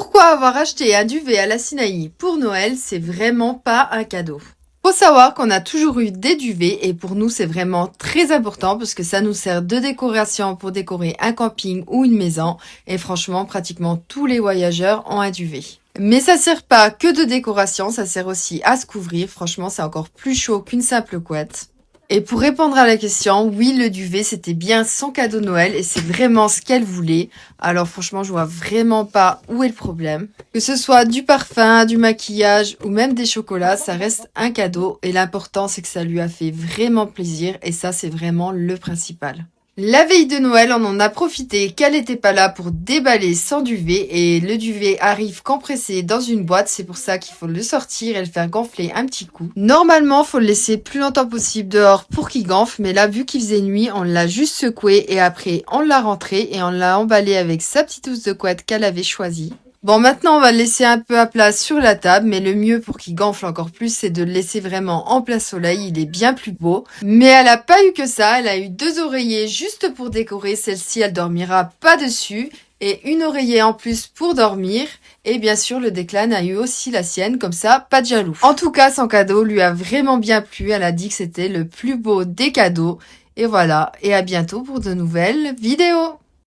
Pourquoi avoir acheté un duvet à la Sinaï pour Noël, c'est vraiment pas un cadeau. Faut savoir qu'on a toujours eu des duvets et pour nous c'est vraiment très important parce que ça nous sert de décoration pour décorer un camping ou une maison et franchement pratiquement tous les voyageurs ont un duvet. Mais ça sert pas que de décoration, ça sert aussi à se couvrir, franchement c'est encore plus chaud qu'une simple couette. Et pour répondre à la question, oui, le duvet, c'était bien son cadeau de Noël et c'est vraiment ce qu'elle voulait. Alors franchement, je vois vraiment pas où est le problème. Que ce soit du parfum, du maquillage ou même des chocolats, ça reste un cadeau et l'important, c'est que ça lui a fait vraiment plaisir et ça, c'est vraiment le principal. La veille de Noël, on en a profité qu'elle n'était pas là pour déballer son duvet et le duvet arrive compressé dans une boîte, c'est pour ça qu'il faut le sortir et le faire gonfler un petit coup. Normalement, faut le laisser plus longtemps possible dehors pour qu'il gonfle, mais là, vu qu'il faisait nuit, on l'a juste secoué et après on l'a rentré et on l'a emballé avec sa petite housse de couette qu'elle avait choisie. Bon, maintenant, on va le laisser un peu à plat sur la table, mais le mieux pour qu'il gonfle encore plus, c'est de le laisser vraiment en plein soleil. Il est bien plus beau. Mais elle a pas eu que ça. Elle a eu 2 oreillers juste pour décorer. Celle-ci, elle dormira pas dessus. Et une oreiller en plus pour dormir. Et bien sûr, le Declan a eu aussi la sienne, comme ça, pas de jaloux. En tout cas, son cadeau lui a vraiment bien plu. Elle a dit que c'était le plus beau des cadeaux. Et voilà. Et à bientôt pour de nouvelles vidéos.